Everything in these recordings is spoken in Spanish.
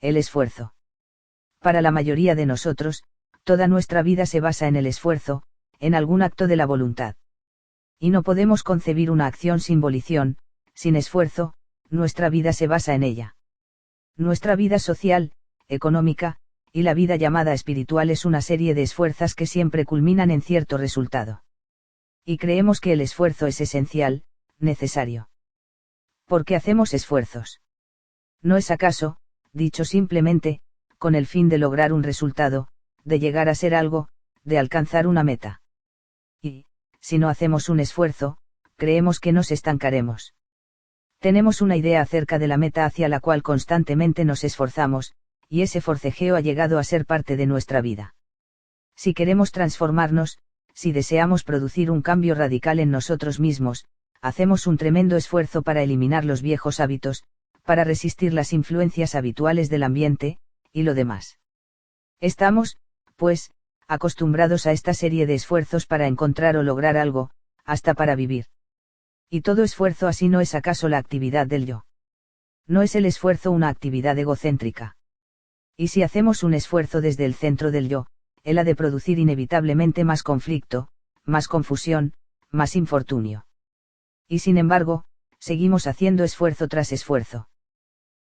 El esfuerzo. Para la mayoría de nosotros, toda nuestra vida se basa en el esfuerzo, en algún acto de la voluntad. Y no podemos concebir una acción sin volición, sin esfuerzo, nuestra vida se basa en ella. Nuestra vida social, económica, y la vida llamada espiritual es una serie de esfuerzos que siempre culminan en cierto resultado. Y creemos que el esfuerzo es esencial, necesario. ¿Por qué hacemos esfuerzos? ¿No es acaso, dicho simplemente, con el fin de lograr un resultado, de llegar a ser algo, de alcanzar una meta? Y, si no hacemos un esfuerzo, creemos que nos estancaremos. Tenemos una idea acerca de la meta hacia la cual constantemente nos esforzamos, y ese forcejeo ha llegado a ser parte de nuestra vida. Si queremos transformarnos, si deseamos producir un cambio radical en nosotros mismos, hacemos un tremendo esfuerzo para eliminar los viejos hábitos, para resistir las influencias habituales del ambiente, y lo demás. Estamos, pues, acostumbrados a esta serie de esfuerzos para encontrar o lograr algo, hasta para vivir. Y todo esfuerzo así no es acaso la actividad del yo. No es el esfuerzo una actividad egocéntrica. Y si hacemos un esfuerzo desde el centro del yo, él ha de producir inevitablemente más conflicto, más confusión, más infortunio. Y sin embargo, seguimos haciendo esfuerzo tras esfuerzo.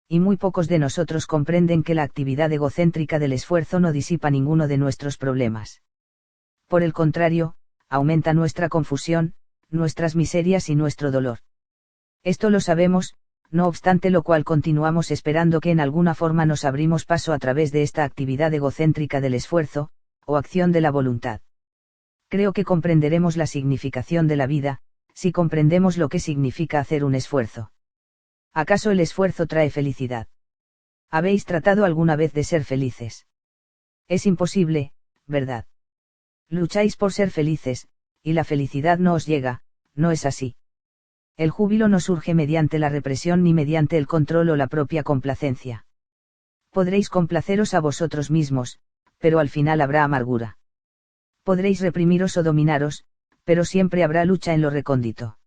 Y muy pocos de nosotros comprenden que la actividad egocéntrica del esfuerzo no disipa ninguno de nuestros problemas. Por el contrario, aumenta nuestra confusión, nuestras miserias y nuestro dolor. Esto lo sabemos, no obstante lo cual continuamos esperando que en alguna forma nos abrimos paso a través de esta actividad egocéntrica del esfuerzo, o acción de la voluntad. Creo que comprenderemos la significación de la vida, si comprendemos lo que significa hacer un esfuerzo. ¿Acaso el esfuerzo trae felicidad? ¿Habéis tratado alguna vez de ser felices? Es imposible, ¿verdad? Lucháis por ser felices, y la felicidad no os llega, ¿no es así? El júbilo no surge mediante la represión ni mediante el control o la propia complacencia. Podréis complaceros a vosotros mismos, pero al final habrá amargura. Podréis reprimiros o dominaros, pero siempre habrá lucha en lo recóndito.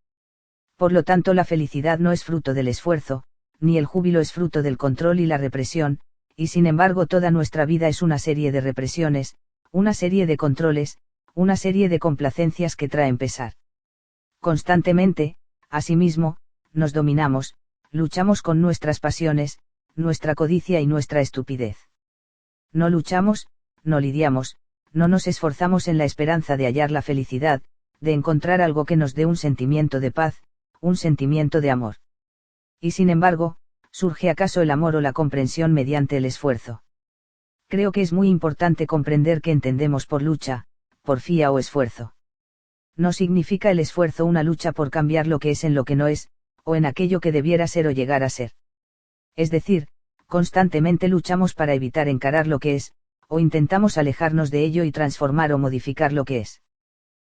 Por lo tanto, la felicidad no es fruto del esfuerzo, ni el júbilo es fruto del control y la represión, y sin embargo toda nuestra vida es una serie de represiones, una serie de controles, una serie de complacencias que traen pesar. Constantemente, asimismo, nos dominamos, luchamos con nuestras pasiones, nuestra codicia y nuestra estupidez. No luchamos, no lidiamos, no nos esforzamos en la esperanza de hallar la felicidad, de encontrar algo que nos dé un sentimiento de paz, un sentimiento de amor. Y sin embargo, ¿surge acaso el amor o la comprensión mediante el esfuerzo? Creo que es muy importante comprender que entendemos por lucha, porfía o esfuerzo. No significa el esfuerzo una lucha por cambiar lo que es en lo que no es, o en aquello que debiera ser o llegar a ser. Es decir, constantemente luchamos para evitar encarar lo que es, o intentamos alejarnos de ello y transformar o modificar lo que es.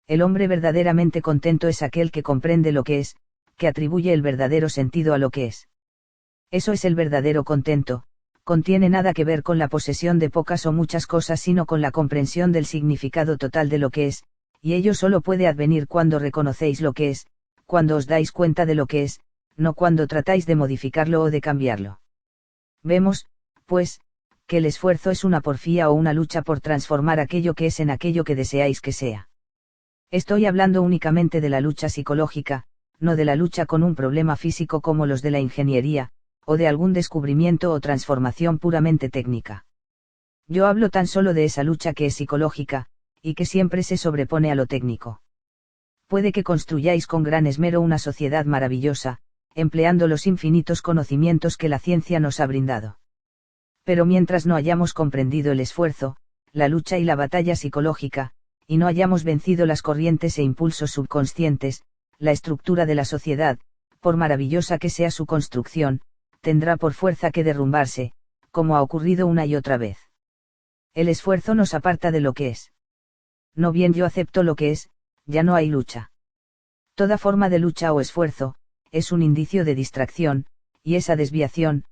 El hombre verdaderamente contento es aquel que comprende lo que es, que atribuye el verdadero sentido a lo que es. Eso es el verdadero contento, contiene nada que ver con la posesión de pocas o muchas cosas sino con la comprensión del significado total de lo que es, y ello solo puede advenir cuando reconocéis lo que es, cuando os dais cuenta de lo que es, no cuando tratáis de modificarlo o de cambiarlo. Vemos, pues, que el esfuerzo es una porfía o una lucha por transformar aquello que es en aquello que deseáis que sea. Estoy hablando únicamente de la lucha psicológica, no de la lucha con un problema físico como los de la ingeniería, o de algún descubrimiento o transformación puramente técnica. Yo hablo tan solo de esa lucha que es psicológica, y que siempre se sobrepone a lo técnico. Puede que construyáis con gran esmero una sociedad maravillosa, empleando los infinitos conocimientos que la ciencia nos ha brindado. Pero mientras no hayamos comprendido el esfuerzo, la lucha y la batalla psicológica, y no hayamos vencido las corrientes e impulsos subconscientes, la estructura de la sociedad, por maravillosa que sea su construcción, tendrá por fuerza que derrumbarse, como ha ocurrido una y otra vez. El esfuerzo nos aparta de lo que es. No bien yo acepto lo que es, ya no hay lucha. Toda forma de lucha o esfuerzo, es un indicio de distracción, y esa desviación,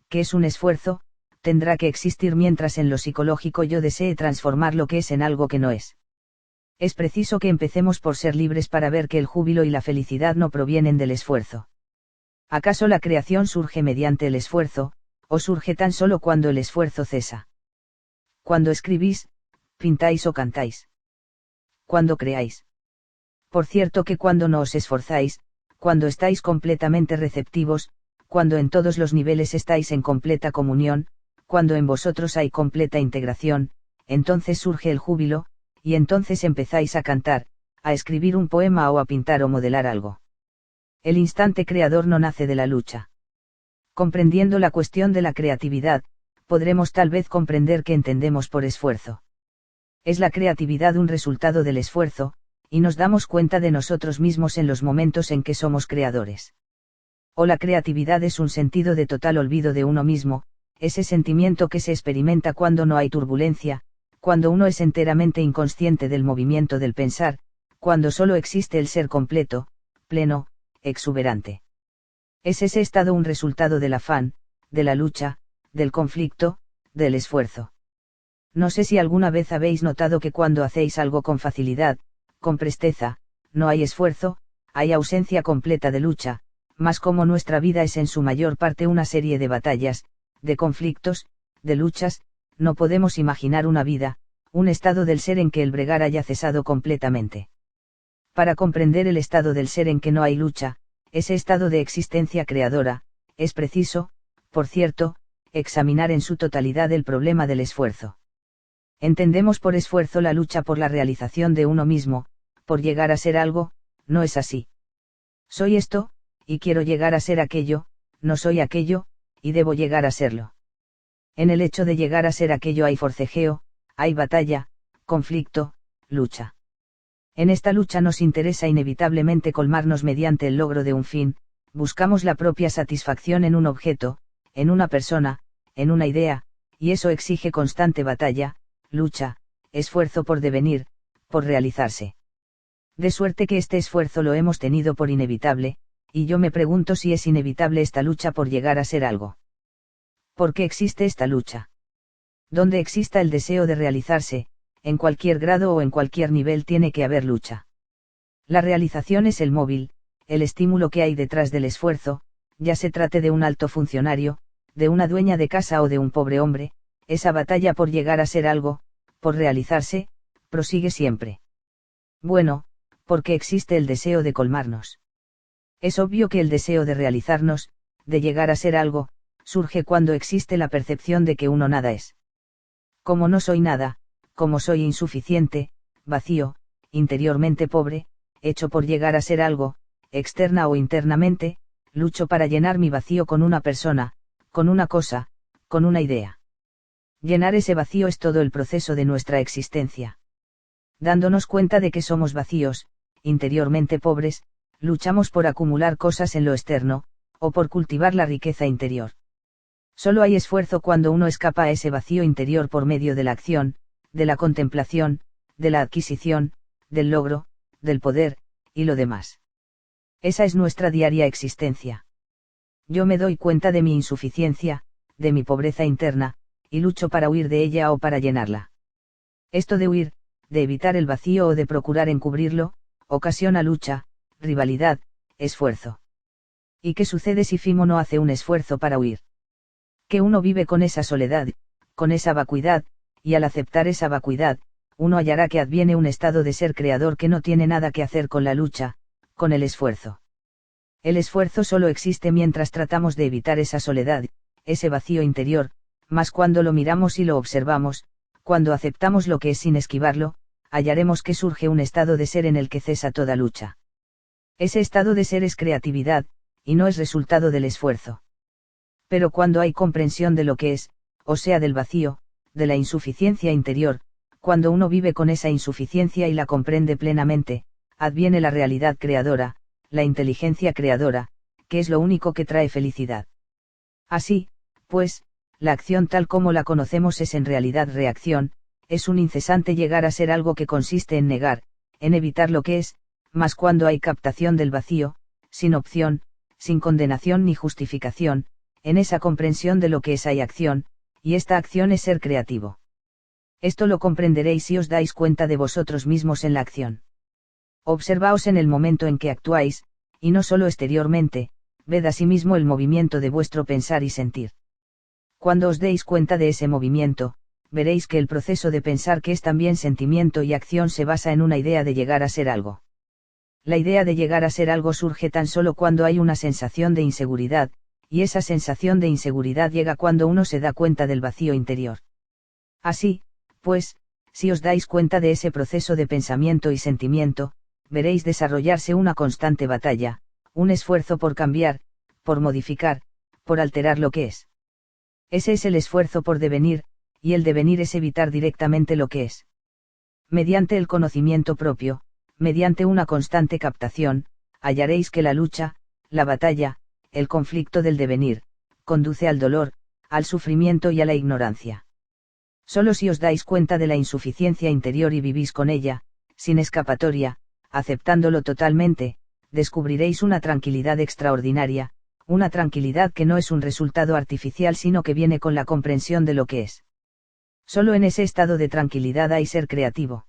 que es un esfuerzo, tendrá que existir mientras en lo psicológico yo desee transformar lo que es en algo que no es. Es preciso que empecemos por ser libres para ver que el júbilo y la felicidad no provienen del esfuerzo. ¿Acaso la creación surge mediante el esfuerzo, o surge tan solo cuando el esfuerzo cesa. Cuando escribís, pintáis o cantáis. Cuando creáis. Por cierto que cuando no os esforzáis, cuando estáis completamente receptivos, cuando en todos los niveles estáis en completa comunión, cuando en vosotros hay completa integración, entonces surge el júbilo, y entonces empezáis a cantar, a escribir un poema o a pintar o modelar algo. El instante creador no nace de la lucha. Comprendiendo la cuestión de la creatividad, podremos tal vez comprender qué entendemos por esfuerzo. Es la creatividad un resultado del esfuerzo, y nos damos cuenta de nosotros mismos en los momentos en que somos creadores. O la creatividad es un sentido de total olvido de uno mismo, ese sentimiento que se experimenta cuando no hay turbulencia, cuando uno es enteramente inconsciente del movimiento del pensar, cuando solo existe el ser completo, pleno, exuberante. Es ese estado un resultado del afán, de la lucha, del conflicto, del esfuerzo. No sé si alguna vez habéis notado que cuando hacéis algo con facilidad, con presteza, no hay esfuerzo, hay ausencia completa de lucha, mas como nuestra vida es en su mayor parte una serie de batallas, de conflictos, de luchas, no podemos imaginar una vida, un estado del ser en que el bregar haya cesado completamente. Para comprender el estado del ser en que no hay lucha, ese estado de existencia creadora, es preciso, por cierto, examinar en su totalidad el problema del esfuerzo. Entendemos por esfuerzo la lucha por la realización de uno mismo, por llegar a ser algo, no es así. Soy esto, y quiero llegar a ser aquello, no soy aquello, y debo llegar a serlo. En el hecho de llegar a ser aquello hay forcejeo, hay batalla, conflicto, lucha. En esta lucha nos interesa inevitablemente colmarnos mediante el logro de un fin, buscamos la propia satisfacción en un objeto, en una persona, en una idea, y eso exige constante batalla, lucha, esfuerzo por devenir, por realizarse. De suerte que este esfuerzo lo hemos tenido por inevitable, y yo me pregunto si es inevitable esta lucha por llegar a ser algo. ¿Por qué existe esta lucha? Donde exista el deseo de realizarse, en cualquier grado o en cualquier nivel tiene que haber lucha. La realización es el móvil, el estímulo que hay detrás del esfuerzo, ya se trate de un alto funcionario, de una dueña de casa o de un pobre hombre, esa batalla por llegar a ser algo, por realizarse, prosigue siempre. Bueno, porque existe el deseo de colmarnos. Es obvio que el deseo de realizarnos, de llegar a ser algo, surge cuando existe la percepción de que uno nada es. Como no soy nada, como soy insuficiente, vacío, interiormente pobre, hecho por llegar a ser algo, externa o internamente, lucho para llenar mi vacío con una persona, con una cosa, con una idea. Llenar ese vacío es todo el proceso de nuestra existencia. Dándonos cuenta de que somos vacíos, interiormente pobres, luchamos por acumular cosas en lo externo, o por cultivar la riqueza interior. Solo hay esfuerzo cuando uno escapa a ese vacío interior por medio de la acción, de la contemplación, de la adquisición, del logro, del poder, y lo demás. Esa es nuestra diaria existencia. Yo me doy cuenta de mi insuficiencia, de mi pobreza interna, y lucho para huir de ella o para llenarla. Esto de huir, de evitar el vacío o de procurar encubrirlo, ocasiona lucha, rivalidad, esfuerzo. ¿Y qué sucede si Fimo no hace un esfuerzo para huir? Que uno vive con esa soledad, con esa vacuidad, y al aceptar esa vacuidad, uno hallará que adviene un estado de ser creador que no tiene nada que hacer con la lucha, con el esfuerzo. El esfuerzo solo existe mientras tratamos de evitar esa soledad, ese vacío interior, mas cuando lo miramos y lo observamos, cuando aceptamos lo que es sin esquivarlo, hallaremos que surge un estado de ser en el que cesa toda lucha. Ese estado de ser es creatividad, y no es resultado del esfuerzo. Pero cuando hay comprensión de lo que es, o sea del vacío, de la insuficiencia interior, cuando uno vive con esa insuficiencia y la comprende plenamente, adviene la realidad creadora, la inteligencia creadora, que es lo único que trae felicidad. Así, pues, la acción tal como la conocemos es en realidad reacción, es un incesante llegar a ser algo que consiste en negar, en evitar lo que es, mas cuando hay captación del vacío, sin opción, sin condenación ni justificación, en esa comprensión de lo que es hay acción, y esta acción es ser creativo. Esto lo comprenderéis si os dais cuenta de vosotros mismos en la acción. Observaos en el momento en que actuáis, y no solo exteriormente, ved asimismo el movimiento de vuestro pensar y sentir. Cuando os deis cuenta de ese movimiento, veréis que el proceso de pensar que es también sentimiento y acción se basa en una idea de llegar a ser algo. La idea de llegar a ser algo surge tan solo cuando hay una sensación de inseguridad, y esa sensación de inseguridad llega cuando uno se da cuenta del vacío interior. Así, pues, si os dais cuenta de ese proceso de pensamiento y sentimiento, veréis desarrollarse una constante batalla, un esfuerzo por cambiar, por modificar, por alterar lo que es. Ese es el esfuerzo por devenir, y el devenir es evitar directamente lo que es. Mediante el conocimiento propio, mediante una constante captación, hallaréis que la lucha, la batalla, el conflicto del devenir, conduce al dolor, al sufrimiento y a la ignorancia. Solo si os dais cuenta de la insuficiencia interior y vivís con ella, sin escapatoria, aceptándolo totalmente, descubriréis una tranquilidad extraordinaria, una tranquilidad que no es un resultado artificial sino que viene con la comprensión de lo que es. Solo en ese estado de tranquilidad hay ser creativo.